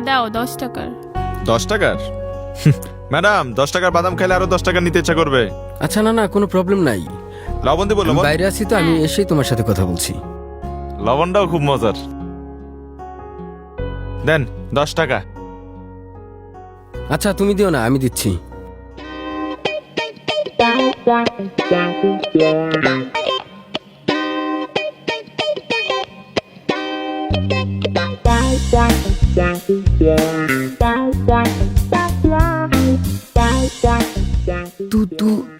দাও 10 টাকার। 10 টাকার? ম্যাডাম 10 টাকার বাদাম খেলে আরো 10 টাকা নিতে ইচ্ছা করবে। আচ্ছা না না, কোনো প্রবলেম নাই। লবণ দিব? লবণ বাইরে আছি তো, আমি এসেই তোমার সাথে কথা বলছি। লবণটাও খুব মজার। দেন 10 টাকা। আচ্ছা তুমি দিও না, আমি দিচ্ছি।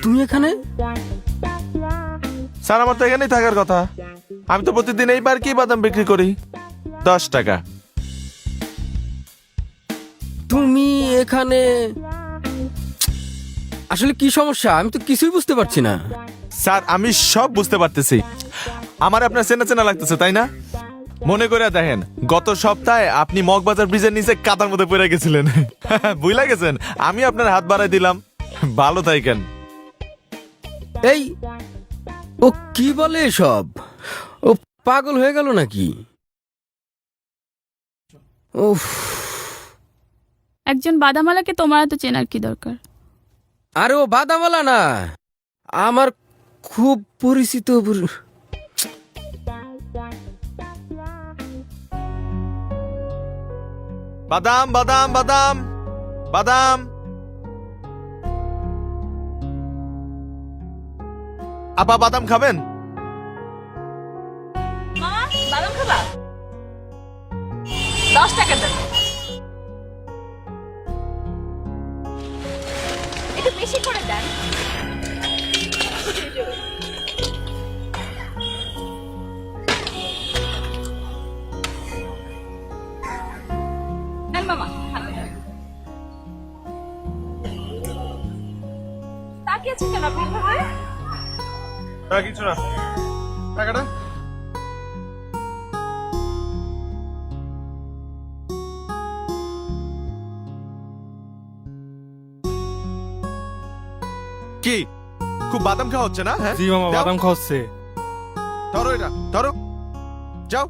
তুমি এখানে? স্যার আমার তো এখানেই থাকার কথা। আমি তো প্রতিদিন এই বার কি বাদাম বিক্রি করি। 10 টাকা। তুমি এখানে আসলে কি সমস্যা? আমি তো কিছুই বুঝতে পারছি না। স্যার আমি সব বুঝতে পারতেছি। আমার আপনার চেনা চেনা লাগতেছে তাই না? মনে করে দেখেন, গত সপ্তাহে আপনি মগবাজার ব্রিজের নিচে কাদার মধ্যে পড়ে গেছিলেন। বুঝলা গেছেন, আমি আপনার হাত বাড়াই দিলাম। ভালো থাকেন। এই ও কি বলে সব? ও পাগল হয়ে গেল নাকি? উফ, একজন বাদামালাকে তোমার এত চেনার কি দরকার? আরে ও বাদামালা না, আমার খুব পরিচিত। বাদাম বাদাম বাদাম বাদাম। আপা বাদাম খাবেন? মামা বাদাম খাবা? 10 টাকা দেন। একটু বেশি করে দেন। নেন মামা, হাতে দেন। তাকিয়ে আছেন কেন আপনি এভাবে? কিছু না, টাকাটা। কি খুব বাদাম খাওয়া হচ্ছে না? হ্যাঁ জি মামা, দাও। বাদাম খাওয়াচ্ছে। ধরো এটা, ধরো। যাও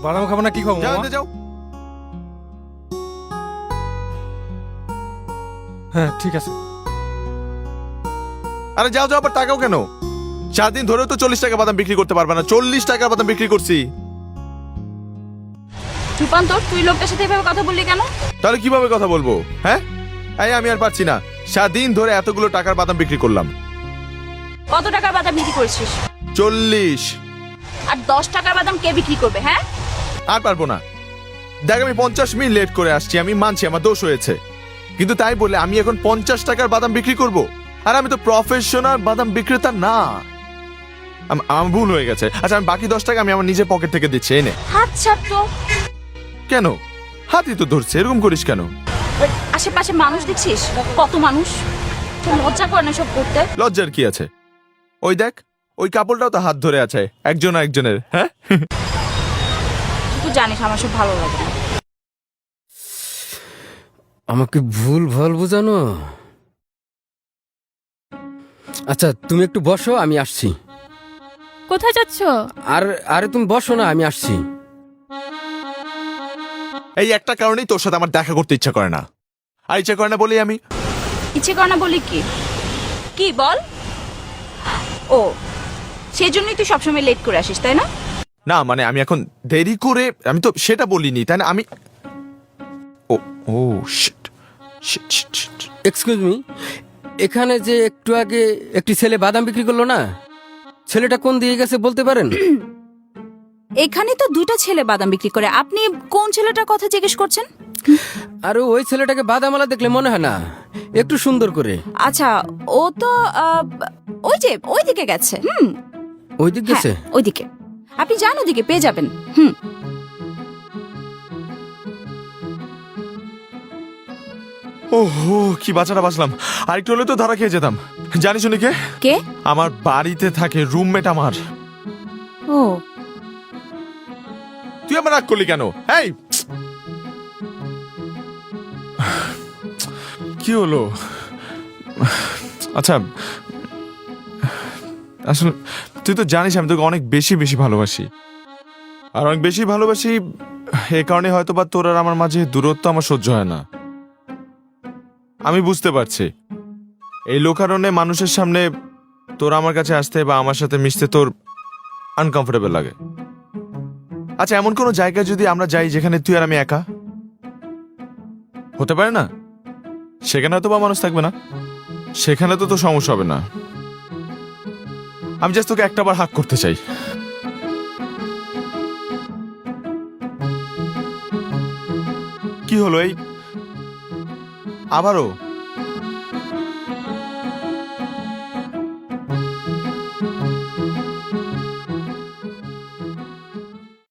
বাদাম খাবো না কি খাবো যাও, মামা? এতে যাও। হ্যাঁ ঠিক আছে। আরে যাও যাও, আবার টাকাও কেন? 4 দিন ধরে তো 40 টাকা বাদাম বিক্রি করতে পারবে না। 40 টাকা বাদাম বিক্রি করছি। রূপান্তর, তুই লোকটার সাথে এভাবে কথা বললি কেন? তাহলে কিভাবে কথা বলবো? হ্যাঁ এই আমি আর পারছি না। 7 দিন ধরে এতগুলো টাকার বাদাম বিক্রি করলাম। কত টাকার বাদাম বিক্রি করেছিস? 40। আর 10 টাকার বাদাম কে বিক্রি করবে? হ্যাঁ, আর পারবো না। দেখ আমি 50 মিনিট লেট করে আসছি, আমি মানছি আমার দোষ হয়েছে, কিন্তু তাই বলে আমি এখন 50 টাকার বাদাম বিক্রি করব? আর আমি তো প্রফেশনাল বাদাম বিক্রেতা না। আমার ভুল হয়ে গেছে। আচ্ছা আমি বাকি 10 টাকা আমি আমার নিজের পকেট থেকে দিচ্ছি। এনে। হাত ছাড় তো। কেন? হাতই তো ধরছে, এরকম করিস কেন? আশেপাশে মানুষ দেখছিস? কত মানুষ। তোর লজ্জা করে না সব করতে? লজ্জার কি আছে? ওই দেখ, ওই কাপড়টাও তো হাত ধরে আছে একজন একজনের। হ্যাঁ তুই জানিস আমার সব ভালো লাগে না। আমাকে ভুল ভাল বোঝানো। আচ্ছা তুমি একটু বসো, আমি আসছি। কোথায় যাচ্ছ? আরে তুমি বসো না, আমি আসছি। এই একটা কারণেই তোর সাথে আমার দেখা করতে ইচ্ছা করে না। আর ইচ্ছা করে না বলেই আমি ইচ্ছে করে না বলি কি? কি বল? ও, সেই জন্যই তুই সবসময় লেট করে আসিস তাই না? না মানে আমি এখন দেরি করে, আমি তো সেটা বলিনি তাই না? আমি ও oh shit shit shit shit. Excuse me, এখানে যে একটু আগে একটি ছেলে বাদাম বিক্রি করলো না, ছেলেটা কোন দিয়ে গেছে বলতে পারেন? এখানে তো দুটো ছেলে বাদাম বিক্রি করে, আপনি কোন ছেলেটার কথা জিজ্ঞেস করছেন? আর ওই ছেলেটাকে বাদামালা দেখলে মনে হয় না একটু সুন্দর করে? আচ্ছা, ও তো ওই যে ওইদিকে গেছে। ওই দিক গেছে? হ্যাঁ, ওইদিকে। আপনি যান, ওদিকে পেয়ে যাবেন। ওহো কি বাঁচাটা বাঁচলাম। আর একটু হলে তো ধরা খেয়ে যেতাম। জানিস উনি কে? কে? আমার বাড়িতে থাকে, রুমমেট আমার। ও, তুই আমার রাগ করলি কেন? এই কি হলো? আচ্ছা আসলে তুই তো জানিস আমি তোকে অনেক বেশি বেশি ভালোবাসি। আর অনেক বেশি ভালোবাসি এই কারণে হয়তো বা তোর আর আমার মাঝে দূরত্ব আমার সহ্য হয় না। আমি বুঝতে পারছি এই লোকারণ্যে মানুষের সামনে তোর আমার কাছে আসতে বা আমার সাথে মিশতে তোর আনকমফোর্টেবল লাগে। আচ্ছা, এমন কোনো জায়গায় যদি আমরা যাই যেখানে তুই আর আমি একা, হতে পারে না? সেখানে হয়তো বা মানুষ থাকবে না, সেখানে তো তোর সমস্যা হবে না। আমি জাস্ট তোকে একটা বার হাক করতে চাই। কি হলো এই আবারও?